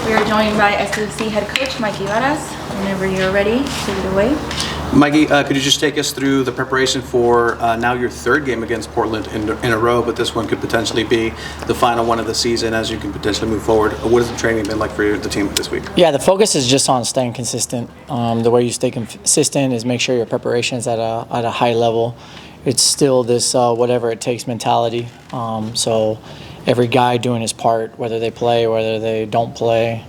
We are joined by SDFC head coach Mikey Varas. Whenever you're ready, take it away. Mikey, could you just take us through the preparation for now your third game against Portland in a row, but this one could potentially be the final one of the season as you can potentially move forward. What has the training been like for the team this week? Yeah, the focus is just on staying consistent. The way you stay consistent is make sure your preparation is at a high level. It's still this whatever it takes mentality. So every guy doing his part, whether they play, whether they don't play,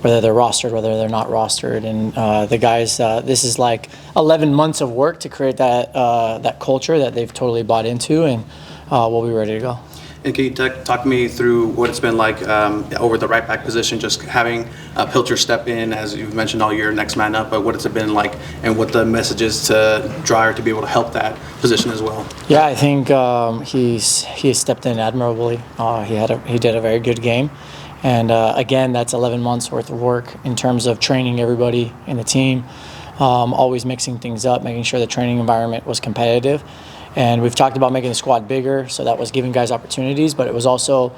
whether they're rostered, whether they're not rostered. And the guys, this is like 11 months of work to create that culture that they've totally bought into, and we'll be ready to go. And can you talk me through what it's been like over the right back position, just having Pilcher step in, as you've mentioned all year, next man up, but what it's been like and what the message is to Dreyer to be able to help that position as well? Yeah, I think he stepped in admirably. He did a very good game. And again, that's 11 months worth of work in terms of training everybody in the team, always mixing things up, making sure the training environment was competitive. And we've talked about making the squad bigger, so that was giving guys opportunities, but it was also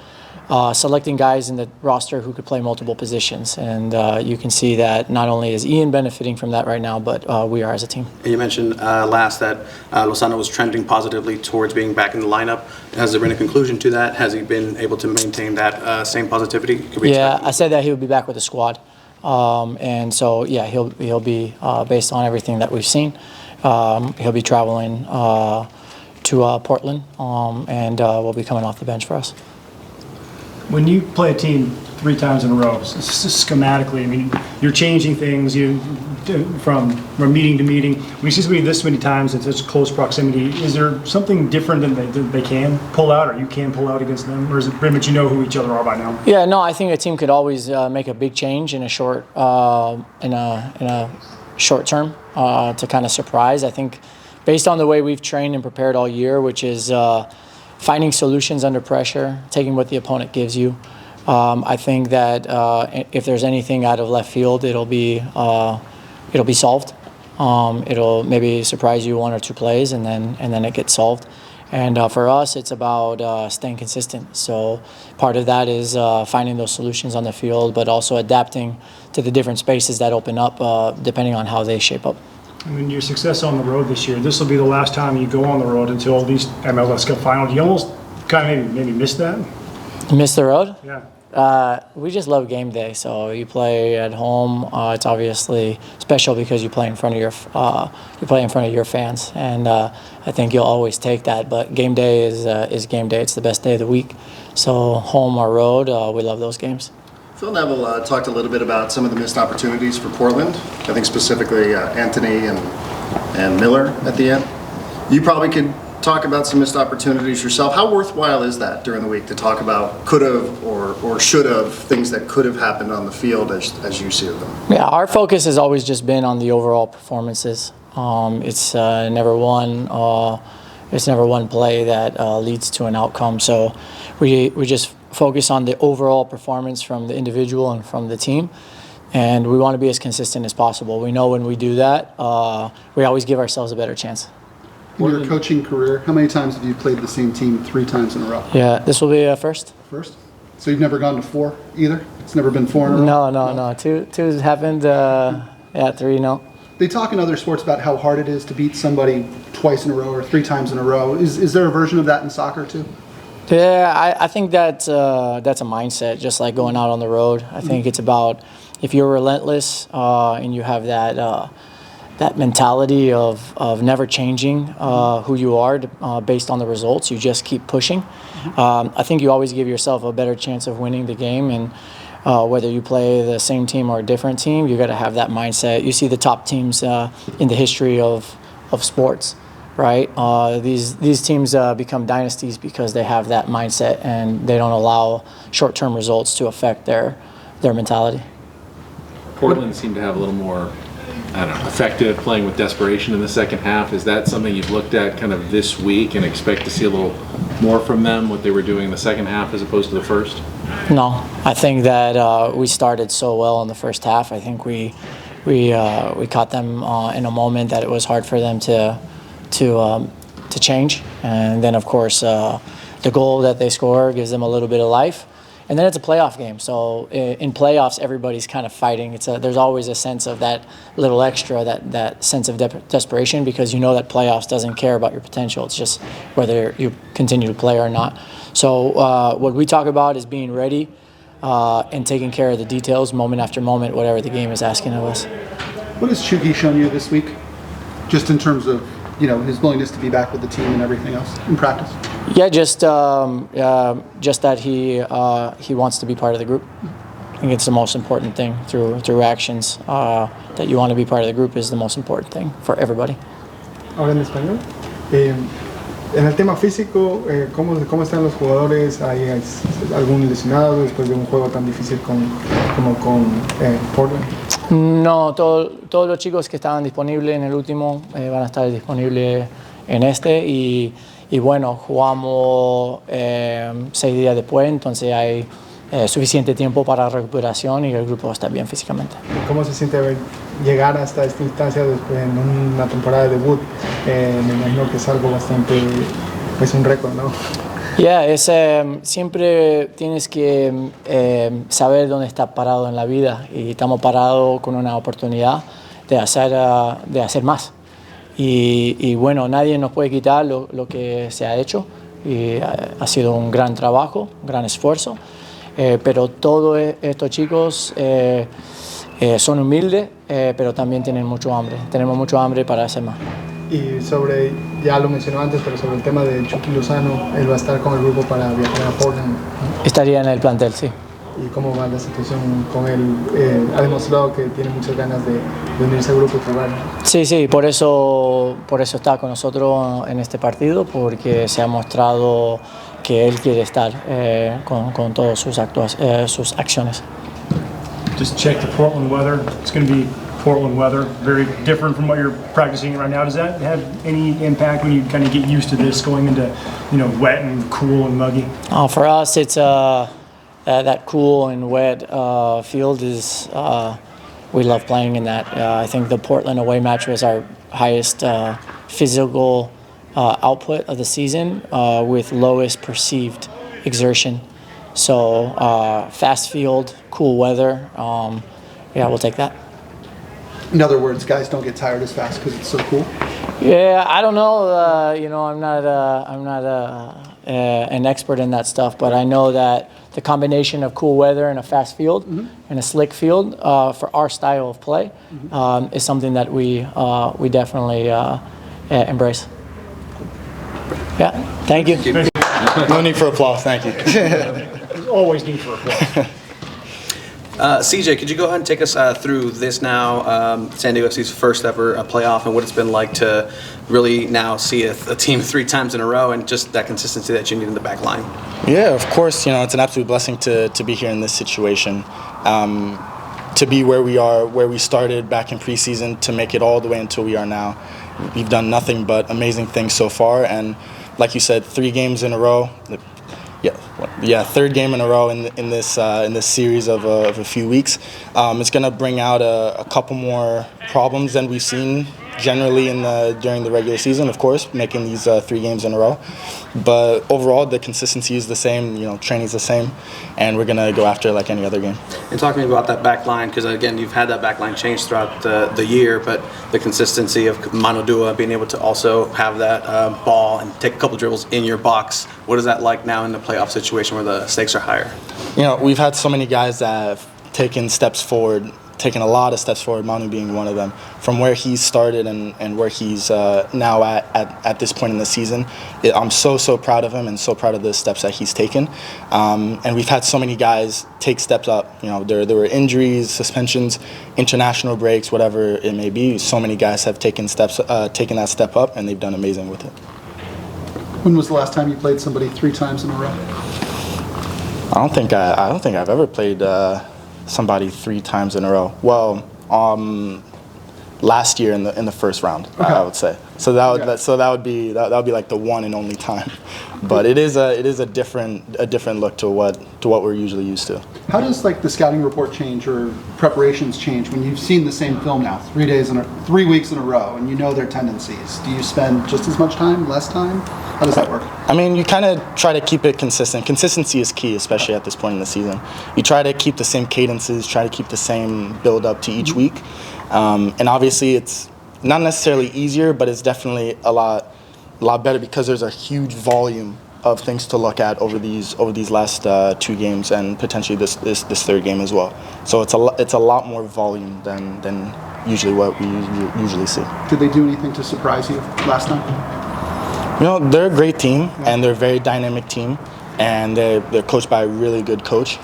selecting guys in the roster who could play multiple positions. And you can see that not only is Ian benefiting from that right now, but we are as a team. And you mentioned last that Lozano was trending positively towards being back in the lineup. Has there been a conclusion to that? Has he been able to maintain that same positivity? Yeah, I said that he would be back with the squad. And so, yeah, he'll be, based on everything that we've seen, he'll be traveling to Portland, and will be coming off the bench for us. When you play a team 3 times in a row, schematically, I mean, you're changing things from meeting to meeting. When you see somebody this many times in such close proximity, is there something different than they can pull out, or you can pull out against them, or is it pretty much you know who each other are by now? Yeah, no, I think a team could always make a big change in a short in a short term to kind of surprise. I think based on the way we've trained and prepared all year, which is finding solutions under pressure, taking what the opponent gives you. I think that if there's anything out of left field, it'll be solved. It'll maybe surprise you 1 or 2 plays, and then it gets solved. And for us, it's about staying consistent. So part of that is finding those solutions on the field, but also adapting to the different spaces that open up depending on how they shape up. I mean, your success on the road this year, this will be the last time you go on the road until these MLS Cup final. Do you almost kind of maybe miss that? Miss the road? Yeah. We just love game day. So you play at home. It's obviously special because you play in front of your fans, and I think you'll always take that. But game day is game day. It's the best day of the week. So home or road, we love those games. Phil Neville talked a little bit about some of the missed opportunities for Portland. I think specifically Anthony and Miller at the end. You probably could talk about some missed opportunities yourself. How worthwhile is that during the week to talk about could have or should have, things that could have happened on the field as you see them? Yeah, our focus has always just been on the overall performances. It's never one play that leads to an outcome. So we just focus on the overall performance from the individual and from the team, and we want to be as consistent as possible. We know when we do that, we always give ourselves a better chance. In your coaching career, how many times have you played the same team 3 times in a row? Yeah, this will be a first. First? So you've never gone to 4 either? It's never been 4 in a row? No. Two has happened. 3, no. They talk in other sports about how hard it is to beat somebody twice in a row or 3 times in a row. Is there a version of that in soccer too? Yeah, I think that's a mindset, just like going out on the road. I think it's about if you're relentless and you have that mentality of never changing who you are based on the results, you just keep pushing. I think you always give yourself a better chance of winning the game, and whether you play the same team or a different team, you got to have that mindset. You see the top teams in the history of sports. Right, these teams become dynasties because they have that mindset and they don't allow short-term results to affect their mentality. Portland seemed to have a little more, effective playing with desperation in the second half. Is that something you've looked at kind of this week and expect to see a little more from them, what they were doing in the second half as opposed to the first? No, I think that we started so well in the first half. I think we caught them in a moment that it was hard for them to change, and then of course the goal that they score gives them a little bit of life, And then it's a playoff game. So in playoffs, everybody's kind of fighting. There's always a sense of that little extra, that sense of desperation, because you know that playoffs doesn't care about your potential. It's just whether you continue to play or not. So what we talk about is being ready and taking care of the details moment after moment, whatever the game is asking of us. What has Chucky shown you this week, just in terms of his willingness to be back with the team and everything else in practice? Yeah, just that he wants to be part of the group. I think it's the most important thing through actions. That you want to be part of the group is the most important thing for everybody. Ahora en español. En el tema físico, ¿cómo están los jugadores? ¿Hay algún lesionado después de un juego tan difícil como con Portland? No, todos los chicos que estaban disponibles en el último van a estar disponibles en este y bueno, jugamos 6 días después, entonces hay suficiente tiempo para recuperación y el grupo está bien físicamente. ¿Cómo se siente llegar hasta esta instancia después en una temporada de debut? Me imagino que es algo bastante, es un récord, ¿no? Siempre tienes que saber dónde estás parado en la vida y estamos parados con una oportunidad de hacer más. Y bueno, nadie nos puede quitar lo que se ha hecho y ha sido un gran trabajo, un gran esfuerzo, pero todos estos chicos son humildes, pero también tienen mucho hambre. Tenemos mucho hambre para hacer más. Y ya lo mencionó antes, pero sobre el tema de Chucky Lozano, él va a estar con el grupo para viajar a Portland, ¿no? Estaría en el plantel, sí. ¿Y cómo va la situación con él? Ha demostrado que tiene muchas ganas de unirse al grupo y jugar, ¿no? Sí, por eso está con nosotros en este partido, porque se ha mostrado que él quiere estar con todas sus acciones. Just check the Portland weather. It's going to be Portland weather, very different from what you're practicing right now. Does that have any impact when you kind of get used to this, going into wet and cool and muggy? For us, it's that cool and wet field is we love playing in that. I think the Portland away match was our highest physical output of the season with lowest perceived exertion. So fast field, cool weather. We'll take that. In other words, guys don't get tired as fast because it's so cool. Yeah, I don't know. I'm not an expert in that stuff, but I know that the combination of cool weather and a fast field and a slick field for our style of play is something that we definitely embrace. Yeah, thank you. No need for applause. Thank you. There's always need for applause. CJ, could you go ahead and take us through this now, SanDiego FC's first ever playoff, and what it's been like to really now see a team 3 times in a row and just that consistency that you need in the back line? Yeah, of course, it's an absolute blessing to be here in this situation. To be where we are, where we started back in preseason, to make it all the way until we are now. We've done nothing but amazing things so far, and like you said, 3 games in a row. Yeah, 3rd game in a row in this series of a few weeks. It's going to bring out a couple more problems than we've seen generally during the regular season, of course, making these 3 games in a row. But overall, the consistency is the same, training's the same, and we're going to go after it like any other game. And talking about that back line, because again, you've had that back line change throughout the year, but the consistency of Mano Dua being able to also have that ball and take a couple dribbles in your box, what is that like now in the playoff situation where the stakes are higher? We've had so many guys that have taken a lot of steps forward, Manu being one of them, from where he's started and where he's now at this point in the season. I'm so proud of him and so proud of the steps that he's taken. And we've had so many guys take steps up. There were injuries, suspensions, international breaks, whatever it may be. So many guys have taken that step up, and they've done amazing with it. When was the last time you played somebody 3 times in a row? I don't think I've ever played somebody 3 times in a row. Well, last year in the first round, I would say. So that would be like the one and only time. But it is a different look to what we're usually used to. How does like the scouting report change or preparations change when you've seen the same film now 3 weeks in a row and you know their tendencies? Do you spend just as much time, less time? How does that work? I mean, you kind of try to keep it consistent. Consistency is key, especially at this point in the season. You try to keep the same cadences, try to keep the same build up to each week, and obviously it's not necessarily easier, but it's definitely a lot better because there's a huge volume of things to look at over these last 2 games and potentially this third game as well. So it's a lot more volume than usually what we usually see. Did they do anything to surprise you last night? You know, they're a great team and they're a very dynamic team, and they're coached by a really good coach.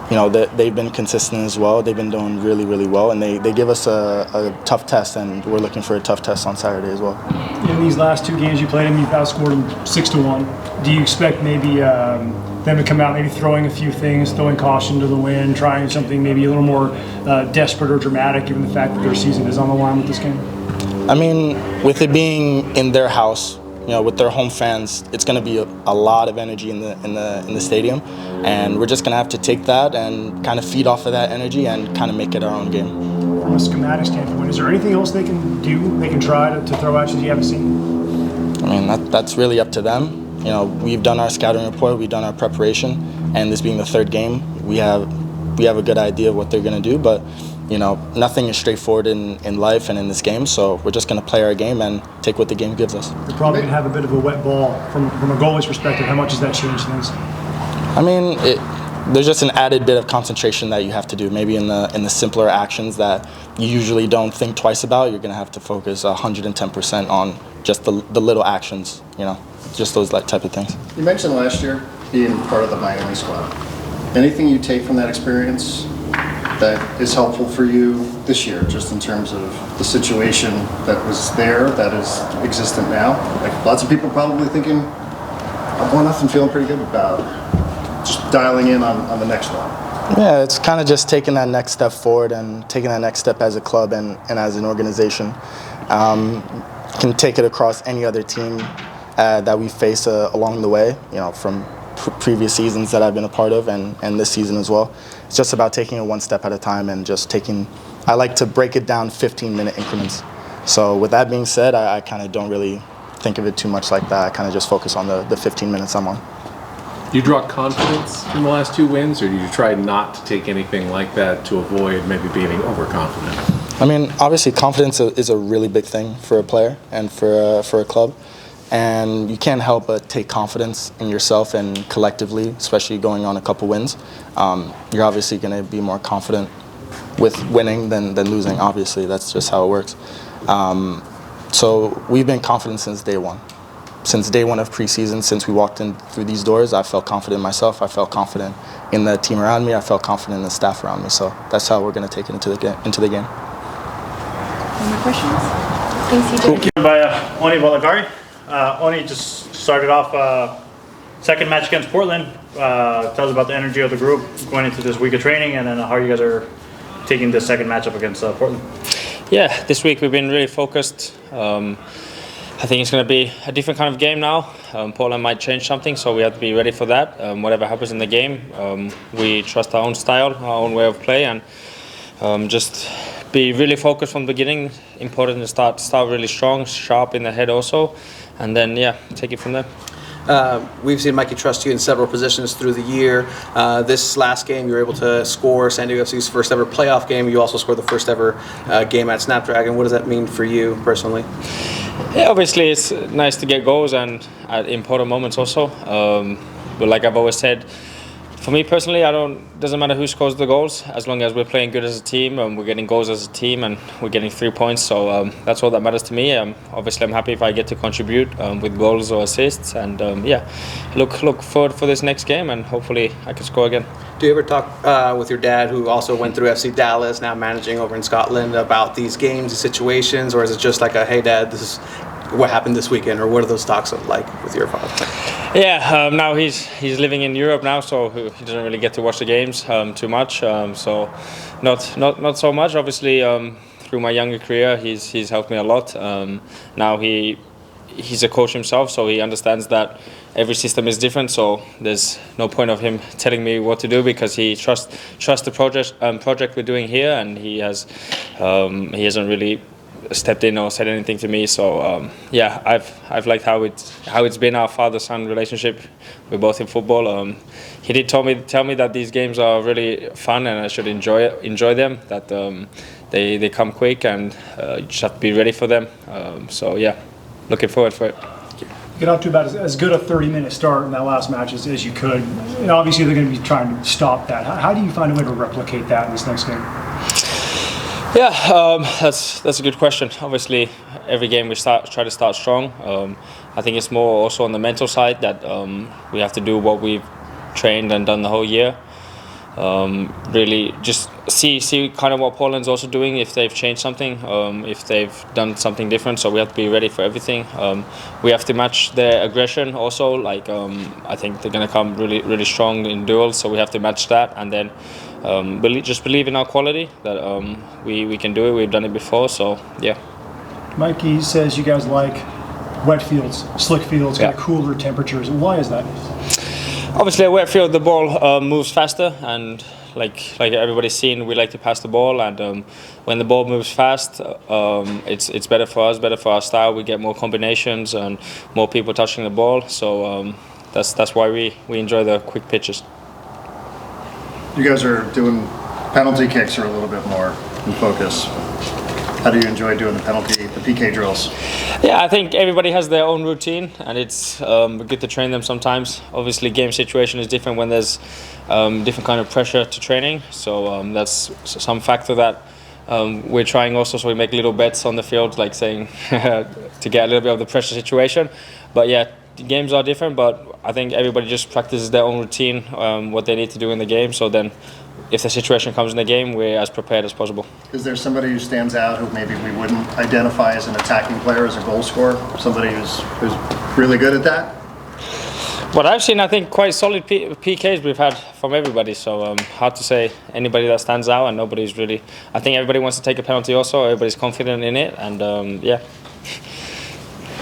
You know, they've been consistent as well. They've been doing really, really well, and they give us a tough test, and we're looking for a tough test on Saturday as well. In these last 2 games you played them, you've outscored them 6-1. Do you expect maybe them to come out, maybe throwing a few things, throwing caution to the wind, trying something maybe a little more desperate or dramatic, given the fact that their season is on the line with this game? I mean, with it being in their house, you know, with their home fans, it's going to be a lot of energy in the stadium, and we're just going to have to take that and kind of feed off of that energy and kind of make it our own game. From a schematic standpoint, is there anything else they can do, they can try to throw at you that you haven't seen? I mean, that's really up to them. You know, we've done our scouting report, we've done our preparation, and this being the 3rd game, we have a good idea of what they're going to do, but you know, nothing is straightforward in life and in this game, so we're just going to play our game and take what the game gives us. You're probably going to have a bit of a wet ball from a goalie's perspective. How much does that change things? I mean, there's just an added bit of concentration that you have to do. Maybe in the simpler actions that you usually don't think twice about, you're going to have to focus 110% on just the little actions, you know, just those type of things. You mentioned last year being part of the Miami squad. Anything you take from that experience that is helpful for you this year, just in terms of the situation that was there, that is existent now? Like, lots of people probably thinking, I'm 1-0, feeling pretty good about just dialing in on the next one. Yeah, it's kind of just taking that next step forward and taking that next step as a club and as an organization. Can take it across any other team that we face along the way, you know, from previous seasons that I've been a part of and this season as well. It's just about taking it one step at a time and just taking, I like to break it down 15-minute increments. So with that being said, I kind of don't really think of it too much like that. I kind of just focus on the 15 minutes I'm on. Do you draw confidence from the last 2 wins, or do you try not to take anything like that to avoid maybe being overconfident? I mean, obviously confidence is a really big thing for a player and for a club. And you can't help but take confidence in yourself and collectively, especially going on a couple wins. You're obviously going to be more confident with winning than losing, obviously. That's just how it works. So we've been confident since day one. Since day one of preseason, since we walked in through these doors, I felt confident in myself. I felt confident in the team around me. I felt confident in the staff around me. So that's how we're going to take it into the game. Any more questions? Thanks, CJ. By Onni Valakari. Onni just started off second match against Portland. Tell us about the energy of the group going into this week of training, and then how you guys are taking the second matchup against Portland. Yeah, this week we've been really focused. I think it's going to be a different kind of game now. Portland might change something, so we have to be ready for that. Whatever happens in the game, we trust our own style, our own way of play, and just be really focused from the beginning. Important to start really strong, sharp in the head also, and then take it from there. We've seen Mikey trust you in several positions through the year. This last game, you were able to score SanDiego.FC's first ever playoff game. You also scored the first ever game at Snapdragon. What does that mean for you personally? Yeah, obviously it's nice to get goals and at important moments also. But like I've always said, for me personally, doesn't matter who scores the goals, as long as we're playing good as a team and we're getting goals as a team and we're getting 3 points. So that's all that matters to me. Obviously, I'm happy if I get to contribute with goals or assists. And look forward for this next game, and hopefully I can score again. Do you ever talk with your dad, who also went through FC Dallas, now managing over in Scotland, about these games, these situations, or is it just like hey Dad, this is what happened this weekend, or what are those talks like with your father? Yeah, now he's living in Europe now, so he doesn't really get to watch the games too much. So not so much. Obviously, through my younger career, he's helped me a lot. Now he's a coach himself, so he understands that every system is different. So there's no point of him telling me what to do because he trusts the project we're doing here, and he hasn't really stepped in or said anything to me. So yeah, I've liked how it's been our father-son relationship. We're both in football. He did tell me that these games are really fun and I should enjoy them. That they come quick and you just have to be ready for them. So yeah, looking forward for it. Get off to about as good a 30-minute start in that last match as you could. And obviously, they're going to be trying to stop that. How do you find a way to replicate that in this next game? Yeah, that's a good question. Obviously, every game we try to start strong. I think it's more also on the mental side that we have to do what we've trained and done the whole year. Really just see kind of what Portland's also doing, if they've changed something, if they've done something different. So we have to be ready for everything. We have to match their aggression also. Like I think they're going to come really strong in duels, so we have to match that, and then just believe in our quality that we can do it. We've done it before, so yeah. Mikey says you guys like wet fields, slick fields, kind of cooler temperatures. Why is that? Obviously, at wet field, the ball moves faster, and like everybody's seen, we like to pass the ball. And when the ball moves fast, it's better for us, better for our style. We get more combinations and more people touching the ball. So that's why we enjoy the quick pitches. You guys are doing penalty kicks are a little bit more in focus. How do you enjoy doing the PK drills? Yeah, I think everybody has their own routine, and it's good to train them sometimes. Obviously, game situation is different when there's different kind of pressure to training. So that's some factor that we're trying also. So we make little bets on the field, like saying to get a little bit of the pressure situation. But yeah, the games are different. But I think everybody just practices their own routine, what they need to do in the game. So then, if the situation comes in the game, we're as prepared as possible. Is there somebody who stands out who maybe we wouldn't identify as an attacking player, as a goal scorer? Somebody who's really good at that? But I've seen, I think, quite solid PKs we've had from everybody. So hard to say anybody that stands out, and nobody's really. I think everybody wants to take a penalty also. Everybody's confident in it, and yeah.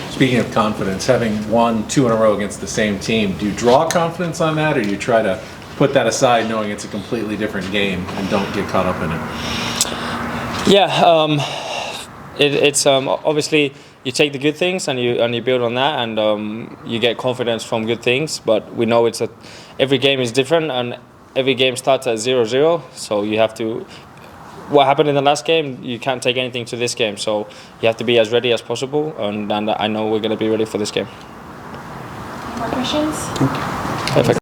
Speaking of confidence, having won 2 in a row against the same team, do you draw confidence on that, or do you try to put that aside knowing it's a completely different game and don't get caught up in it? Yeah, it's obviously you take the good things and you build on that, and you get confidence from good things. But we know every game is different, and every game starts at 0-0. So you have to. What happened in the last game, you can't take anything to this game. So you have to be as ready as possible, and I know we're going to be ready for this game. More questions? Perfect.